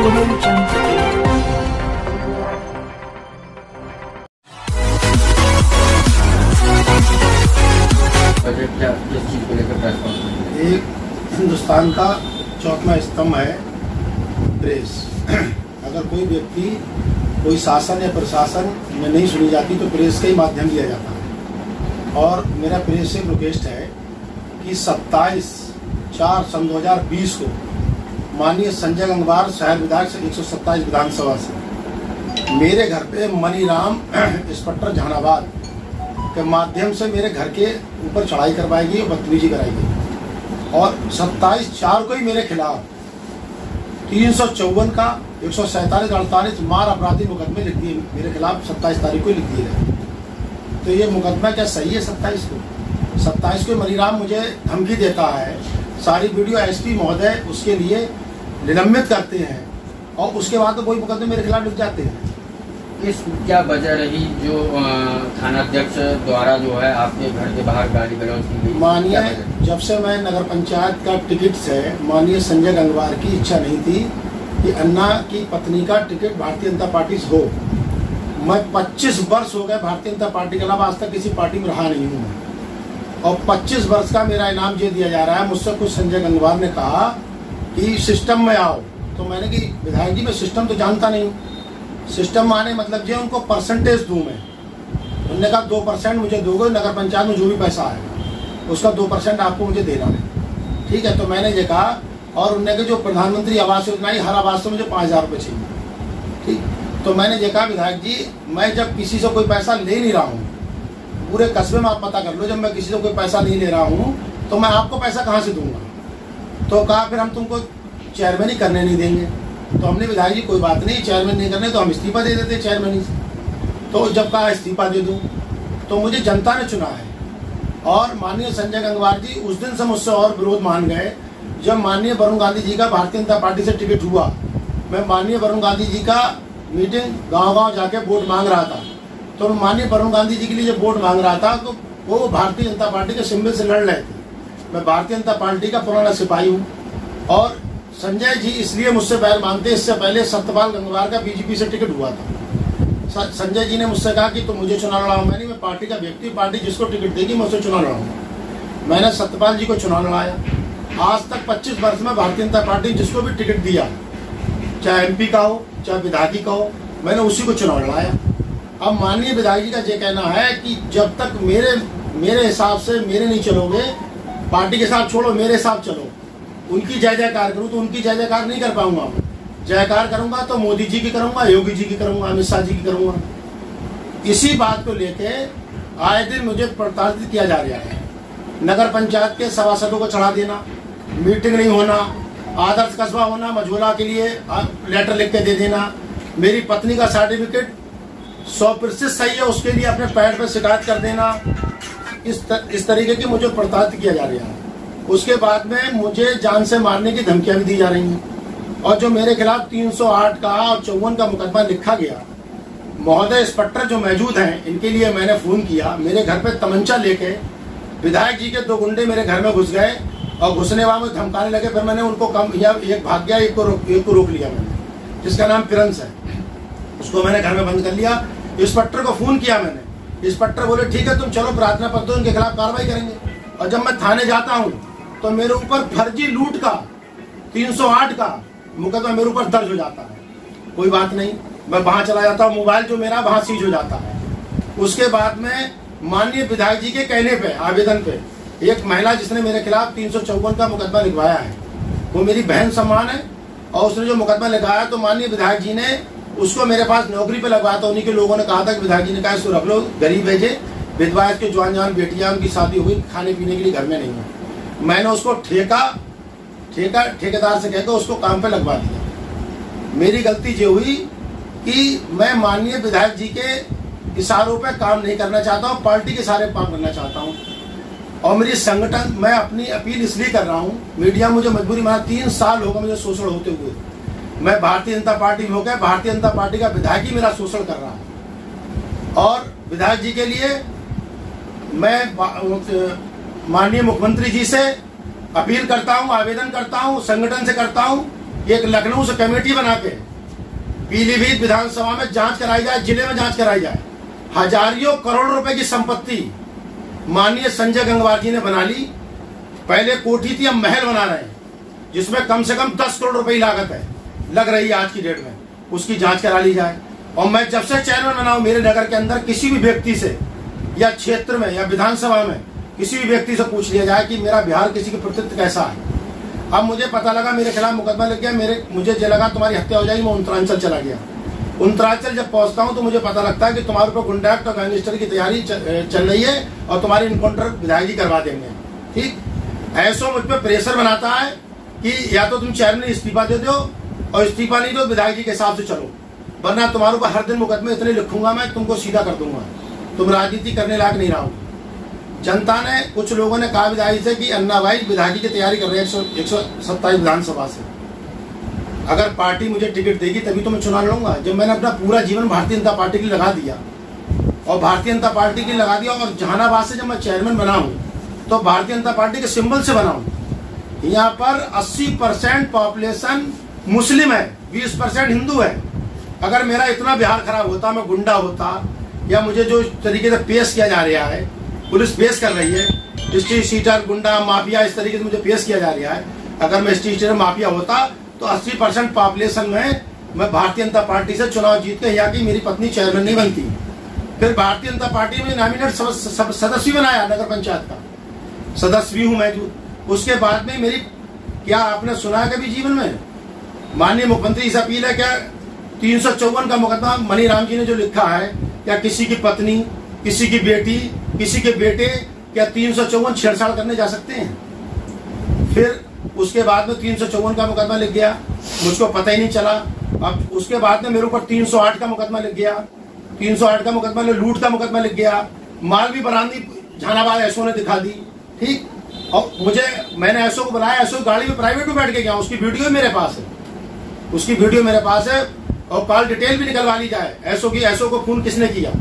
एक हिंदुस्तान का चौथा स्तंभ है प्रेस। अगर कोई व्यक्ति कोई शासन या प्रशासन में नहीं सुनी जाती तो प्रेस का ही माध्यम लिया जाता है। और मेरा प्रेस से रिक्वेस्ट है कि 27/4/2020 को माननीय संजय गंगवार शहर विधायक 127 विधानसभा से मेरे घर पे मनीराम इंस्पेक्टर जहानाबाद के माध्यम से मेरे घर के ऊपर चढ़ाई करवाएगी और बदतमीजी कराएगी। और 27/4 को ही मेरे खिलाफ 354 का 147-48 मार अपराधी मुकदमे लिख दिए मेरे खिलाफ। 27 तारीख को लिख दिए गए। तो ये मुकदमा क्या सही है? 27 को मनीराम मुझे धमकी देता है। सारी वीडियो एसपी महोदय उसके लिए निलंबित करते हैं और उसके बाद तो वही मुकदमे मेरे खिलाफ लिख जाते हैं। इस क्या वजह रही जो थाना अध्यक्ष द्वारा जो है आपके घर के बाहर गाली गलौज की गई? माननीय जब से मैं नगर पंचायत का टिकट से माननीय संजय गंगवार की इच्छा नहीं थी कि अन्ना की पत्नी का टिकट भारतीय जनता पार्टी से हो। मैं 25 वर्ष हो गए भारतीय जनता पार्टी के अलावा आज तक किसी पार्टी में रहा नहीं हूँ और 25 वर्ष का मेरा इनाम ये दिया जा रहा है। मुझसे कुछ संजय गंगवार ने कहा कि सिस्टम में आओ, तो मैंने कि विधायक जी मैं सिस्टम तो जानता नहीं। सिस्टम माने मतलब जो उनको परसेंटेज दूं मैं। उन्होंने कहा 2% मुझे दोगे, नगर पंचायत में जो भी पैसा आएगा उसका 2% आपको मुझे देना है। ठीक है, तो मैंने ये कहा। और उन्होंने कहा जो प्रधानमंत्री आवास योजना है हर आवास से मुझे 5000 रुपये चाहिए। ठीक, तो मैंने ये कहा विधायक जी मैं जब किसी से कोई पैसा ले नहीं रहा हूँ, पूरे कस्बे में आप पता कर लो, जब मैं किसी से कोई पैसा नहीं ले रहा हूँ तो मैं आपको पैसा कहाँ से दूंगा? तो कहा फिर हम तुमको चेयरमैन ही करने नहीं देंगे। तो हमने विधायक जी कोई बात नहीं, चेयरमैन नहीं करने तो हम इस्तीफा दे देते चेयरमैन से। तो जब कहा इस्तीफा दे दूं तो मुझे जनता ने चुना है। और माननीय संजय गंगवार जी उस दिन से मुझसे और विरोध मान गए जब माननीय वरुण गांधी जी का भारतीय जनता पार्टी से टिकट हुआ। मैं माननीय वरुण गांधी जी का मीटिंग गाँव जाके वोट मांग रहा था। तो माननीय वरुण गांधी जी के लिए जब वोट मांग रहा था तो वो भारतीय जनता पार्टी के सिंबल से लड़ रहे थे। मैं भारतीय जनता पार्टी का पुराना सिपाही हूँ और संजय जी इसलिए मुझसे बैर मानते। इससे पहले सत्यपाल गंगवार का बीजेपी से टिकट हुआ था। संजय जी ने मुझसे कहा कि तुम मुझे चुनाव लड़ाओ। मैं पार्टी का व्यक्ति, पार्टी जिसको टिकट देगी मैं उससे चुनाव लड़ाऊंगा। मैंने सत्यपाल जी को चुनाव लड़ाया। आज तक 25 वर्ष में भारतीय जनता पार्टी जिसको भी टिकट दिया, चाहे एमपी का हो चाहे विधायकी का हो, मैंने उसी को चुनाव लड़ाया। अब माननीय विधायक जी का ये कहना है कि जब तक मेरे हिसाब से मेरे नहीं चलोगे, पार्टी के साथ छोड़ो मेरे साथ चलो, उनकी जय जयकार करूँ, तो उनकी जय जयकार नहीं कर पाऊंगा। जयकार करूंगा तो मोदी जी की करूंगा, योगी जी की करूंगा, अमित शाह जी की करूंगा। इसी बात को लेके आए दिन मुझे प्रताड़ित किया जा रहा है। नगर पंचायत के सभासदों को चढ़ा देना, मीटिंग नहीं होना, आदर्श कस्बा होना, मझोला के लिए लेटर लिख के दे देना, मेरी पत्नी का सर्टिफिकेट 100% सही है उसके लिए अपने पैड पे शिकायत कर देना। इस तरीके की मुझे प्रताड़ित किया जा रहा है। उसके बाद में मुझे जान से मारने की धमकियां भी दी जा रही हैं। और जो मेरे खिलाफ 308 का और 54 का मुकदमा लिखा गया, महोदय इंस्पेक्टर जो मौजूद हैं इनके लिए मैंने फोन किया। मेरे घर पे तमंचा लेके विधायक जी के 2 गुंडे मेरे घर में घुस गए और घुसने वाले में धमकाने लगे। फिर मैंने उनको एक भाग गया, एक को रोक लिया मैंने, जिसका नाम प्रिंस है। उसको मैंने घर में बंद कर लिया। इंस्पेक्टर को फोन किया मैंने। इंस्पेक्टर बोले ठीक है तुम चलो प्रार्थना पत्र दो, इनके खिलाफ कार्रवाई करेंगे। और जब मैं थाने जाता हूँ तो मेरे ऊपर फर्जी लूट का 308 का मुकदमा मेरे ऊपर दर्ज हो जाता है। कोई बात नहीं, मैं वहां चला जाता हूँ, मोबाइल जो मेरा वहां सीज हो जाता है। उसके बाद में माननीय विधायक जी के कहने पे, आवेदन पे, एक महिला जिसने मेरे खिलाफ 354 का मुकदमा लिखवाया है, वो मेरी बहन समान है। और उसने जो मुकदमा लिखवाया तो माननीय विधायक जी ने उसको मेरे पास नौकरी पे लगवाया था। उन्हीं के लोगों ने कहा था कि विधायक जी ने कहा इसको रख लो, गरीब भेजे, विधवा के जवान बेटियां उनकी शादी हुई, खाने पीने के लिए घर में नहीं है। मैंने उसको ठेकेदार से कहकर उसको काम पे लगवा दिया। मेरी गलती ये हुई कि मैं माननीय विधायक जी के इशारों पे काम नहीं करना चाहता हूँ, पार्टी के सारे काम करना चाहता हूँ। और मेरी संगठन, मैं अपनी अपील इसलिए कर रहा हूँ, मीडिया मुझे मजबूरी माना, 3 साल होगा मुझे शोषण होते हुए। मैं भारतीय जनता पार्टी में होकर भारतीय जनता पार्टी का विधायक ही मेरा शोषण कर रहा है। और विधायक जी के लिए मैं माननीय मुख्यमंत्री जी से अपील करता हूं, आवेदन करता हूं, संगठन से करता हूं एक लखनऊ से कमेटी बना के पीलीभीत विधानसभा में जांच कराई जाए, जिले में जांच कराई जाए। हजारों करोड़ रुपए की संपत्ति माननीय संजय गंगवार जी ने बना ली। पहले कोठी थी, अब महल बना रहे हैं, जिसमें कम से कम 10 करोड़ रुपए की लागत है, लग रही है आज की डेट में। उसकी जांच करा ली जाए। और मैं जब से चेयरमैन बना हूं, मेरे नगर के अंदर किसी भी व्यक्ति से या क्षेत्र में या विधानसभा में किसी भी व्यक्ति से पूछ लिया जाए कि मेरा बिहार किसी के प्रति कैसा है। अब मुझे पता लगा मेरे खिलाफ मुकदमा लग गया, मुझे लगा तुम्हारी हत्या हो जाएगी, मैं उत्तरांचल चला गया। उत्तरांचल जब पहुंचता हूं तो मुझे पता लगता है कि तुम्हारे ऊपर गुंडा एक्ट और गैंगस्टर की तैयारी चल रही है और तुम्हारी इनकाउंटर विधायक जी करवा देंगे। ठीक, ऐसो मुझ पर प्रेशर बनाता है कि या तो तुम चेयरमैन इस्तीफा दे दो, और इस्तीफा नहीं दो विधायक जी के हिसाब से चलो, वरना तुम्हारे ऊपर हर दिन मुकदमे इतने लिखूंगा मैं, तुमको सीधा कर दूंगा, तुम राजनीति करने लायक नहीं रहोगे। जनता ने, कुछ लोगों ने कहा विधायक से कि अन्ना भाई विधायक जी की तैयारी कर रहे हैं 127 विधानसभा से, अगर पार्टी मुझे टिकट देगी तभी तो मैं चुनाव लड़ूंगा। जब मैंने अपना पूरा जीवन भारतीय जनता पार्टी के लिए लगा दिया और भारतीय जनता पार्टी के लिए लगा दिया, और जहानाबाद से जब मैं चेयरमैन बना हूं तो भारतीय जनता पार्टी के सिंबल से बना हूं। यहाँ पर 80% पॉपुलेशन मुस्लिम है, 20% हिंदू है। अगर मेरा इतना बिहार खराब होता, मैं गुंडा होता, या मुझे जो तरीके से पेश किया जा रहा है, पुलिस पेश कर रही है, स्ट्रीट शीटर, गुंडा, माफिया, इस तरीके से मुझे पेश किया जा रहा है, अगर मैं स्ट्रीट शीटर माफिया होता तो 80% पॉपुलेशन में मैं भारतीय जनता पार्टी से चुनाव जीत के यहाँ की मेरी पत्नी चेयरमैन नहीं बनती। फिर भारतीय जनता पार्टी में नॉमिनेट सदस्य बनाया, नगर पंचायत का सदस्य भी हूं मैं। उसके बाद में मेरी, क्या आपने सुना है कभी जीवन में माननीय मुख्यमंत्री से अपील है क्या 354 का मुकदमा मनीराम जी ने जो लिखा है, क्या किसी की पत्नी, किसी की बेटी, किसी के बेटे क्या 354 छेड़छाड़ करने जा सकते हैं? फिर उसके बाद में 354 का मुकदमा लिख गया, मुझको पता ही नहीं चला। अब उसके बाद में मेरे ऊपर 308 का मुकदमा लिख गया, 308 का मुकदमा, लूट का मुकदमा लिख गया, माल भी बरामदी जहानाबाद एसओ ने दिखा दी। ठीक, और मैंने एसओ को बुलाया, एसओ गाड़ी में प्राइवेट में बैठ के गया, उसकी वीडियो मेरे पास है, उसकी वीडियो मेरे पास है, और कॉल डिटेल भी निकलवा ली जाए एसओ की, एसओ को फोन किसने किया।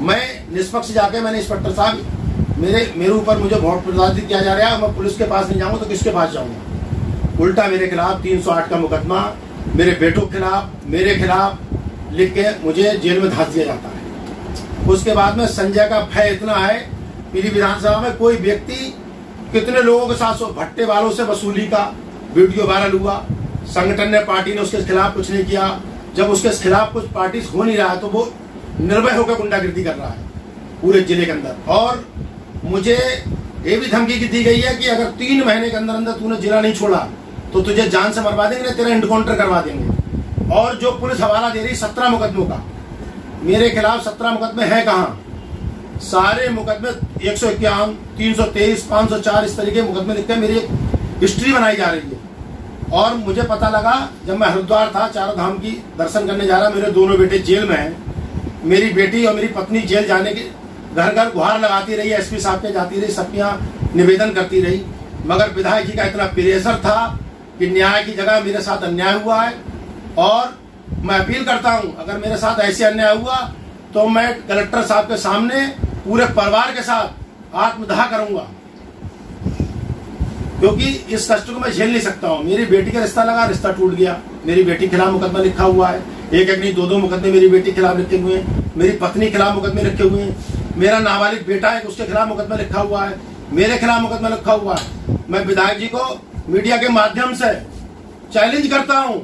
मैं निष्पक्ष जाके, मैंने इंस्पेक्टर साहब मेरे ऊपर मुझे बहुत प्रताड़ित किया जा रहा है, मैं पुलिस के पास नहीं जाऊंगा तो किसके पास जाऊंगा। उल्टा मेरे खिलाफ 308 का मुकदमा, मेरे बेटों के खिलाफ, मेरे खिलाफ लिख के मुझे जेल में धास दिया जाता है। उसके बाद में संजय का भय इतना है, पीली विधानसभा में कोई व्यक्ति, कितने लोगों के साथ भट्टे वालों से वसूली का वीडियो वायरल हुआ, संगठन ने, पार्टी ने उसके खिलाफ कुछ नहीं किया। जब उसके खिलाफ कुछ पार्टी हो नहीं रहा है तो वो निर्भय होकर गुंडागिर्दी कर रहा है पूरे जिले के अंदर। और मुझे ये भी धमकी दी गई है कि अगर 3 महीने के अंदर अंदर तूने जिला नहीं छोड़ा तो तुझे जान से मरवा देंगे, तेरा एनकाउंटर करवा देंगे। और जो पुलिस हवाला दे रही 17 मुकदमों का, मेरे खिलाफ 17 मुकदमे हैं कहाँ? सारे मुकदमे 151, 323, 504 इस तरीके मुकदमे लिखते, मेरी हिस्ट्री बनाई जा रही है। और मुझे पता लगा जब मैं हरिद्वार था, चारों धाम की दर्शन करने जा रहा, मेरे दोनों बेटे जेल में हैं, मेरी बेटी और मेरी पत्नी जेल जाने की घर घर गुहार लगाती रही, एसपी साहब पे जाती रही, सब यहाँ निवेदन करती रही, मगर विधायक जी का इतना प्रेशर था कि न्याय की जगह मेरे साथ अन्याय हुआ है। और मैं अपील करता हूँ, अगर मेरे साथ ऐसे अन्याय हुआ तो मैं कलेक्टर साहब के सामने पूरे परिवार के साथ आत्मदाह करूंगा, क्योंकि इस कष्ट को मैं झेल नहीं सकता हूँ। मेरी बेटी का रिश्ता लगा, रिश्ता टूट गया, मेरी बेटी के खिलाफ मुकदमा लिखा हुआ है, एक नहीं 2 मुकदमे मेरी बेटी के खिलाफ लिखे हुए हैं, मेरी पत्नी के खिलाफ मुकदमे लिखे हुए हैं, मेरा नाबालिग बेटा है उसके खिलाफ मुकदमा लिखा हुआ है, मेरे खिलाफ मुकदमा लिखा हुआ है। मैं विधायक जी को मीडिया के माध्यम से चैलेंज करता हूँ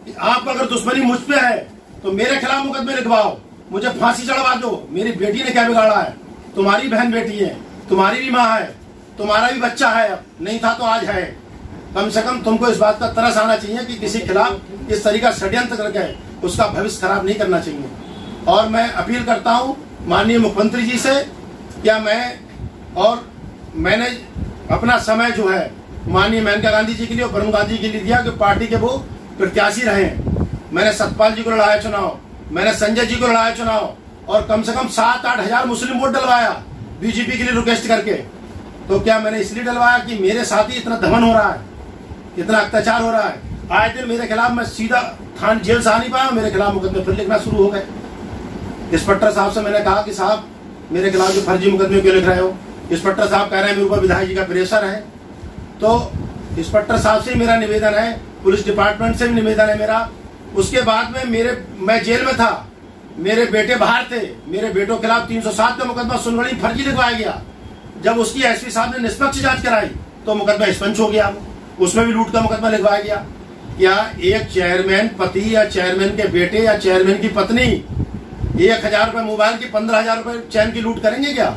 कि आप अगर दुश्मनी मुझ पे है तो मेरे खिलाफ मुकदमे लिखवाओ, मुझे फांसी चढ़वा दो। मेरी बेटी ने क्या बिगाड़ा है? तुम्हारी बहन बेटी है, तुम्हारी भी माँ है, तुम्हारा भी बच्चा है, अब नहीं था तो आज है। कम से कम तुमको इस बात का तरस आना चाहिए कि किसी खिलाफ इस तरीका षड्यंत्र करके उसका भविष्य खराब नहीं करना चाहिए। और मैं अपील करता हूँ माननीय मुख्यमंत्री जी से, क्या मैंने अपना समय जो है माननीय मेनका गांधी जी के लिए और वरुण गांधी के लिए दिया कि पार्टी के वो प्रत्याशी रहे। मैंने सतपाल जी को लड़ाया चुनाव, मैंने संजय जी को लड़ाया चुनाव, और कम से कम 7-8 हजार मुस्लिम वोट डलवाया बीजेपी के लिए रिक्वेस्ट करके। तो क्या मैंने इसलिए डलवाया कि मेरे साथ ही इतना दमन हो रहा है, इतना अत्याचार हो रहा है? आए दिन मेरे खिलाफ, मैं सीधा थाने जेल से आ नहीं पाया, मेरे खिलाफ मुकदमे फिर लिखना शुरू हो गए। इंस्पेक्टर साहब से मैंने कहा कि साहब मेरे खिलाफ जो फर्जी मुकदमे क्यों लिख रहे हो? इंस्पेक्टर साहब कह रहे हैं मेरे ऊपर विधायक जी का प्रेशर है। तो इंस्पेक्टर साहब से मेरा निवेदन है पुलिस डिपार्टमेंट से भी निवेदन है मेरा। उसके बाद में मैं जेल में था, मेरे बेटे बाहर थे, मेरे बेटों के खिलाफ 307 का मुकदमा सुनवड़ी फर्जी लिखवाया गया। जब उसकी एसपी साहब ने निष्पक्ष जांच कराई तो मुकदमा एक्सपंज हो गया, उसमें भी लूट का मुकदमा लिखवाया गया। क्या एक चेयरमैन पति या चेयरमैन के बेटे या चेयरमैन की पत्नी 1000 रुपए मोबाइल की 15,000 रुपए चैन की लूट करेंगे क्या?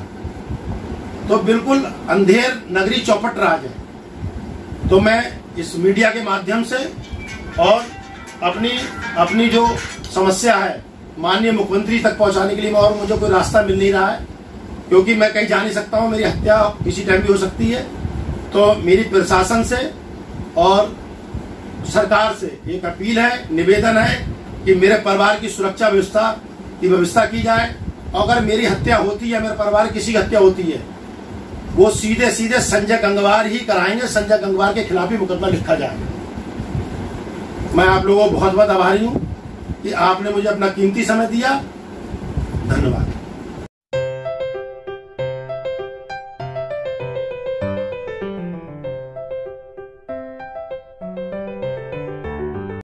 तो बिल्कुल अंधेर नगरी चौपट राज है। तो मैं इस मीडिया के माध्यम से और अपनी जो समस्या है माननीय मुख्यमंत्री तक पहुंचाने के लिए और मुझे कोई रास्ता मिल नहीं रहा है, क्योंकि मैं कहीं जा नहीं सकता हूं, मेरी हत्या किसी टाइम भी हो सकती है। तो मेरी प्रशासन से और सरकार से एक अपील है, निवेदन है कि मेरे परिवार की सुरक्षा व्यवस्था की जाए। अगर मेरी हत्या होती है, मेरे परिवार की किसी की हत्या होती है, वो सीधे संजय गंगवार ही कराएंगे, संजय गंगवार के खिलाफ ही मुकदमा लिखा जाएगा। मैं आप लोगों को बहुत बहुत आभारी हूं कि आपने मुझे अपना कीमती समय दिया। धन्यवाद।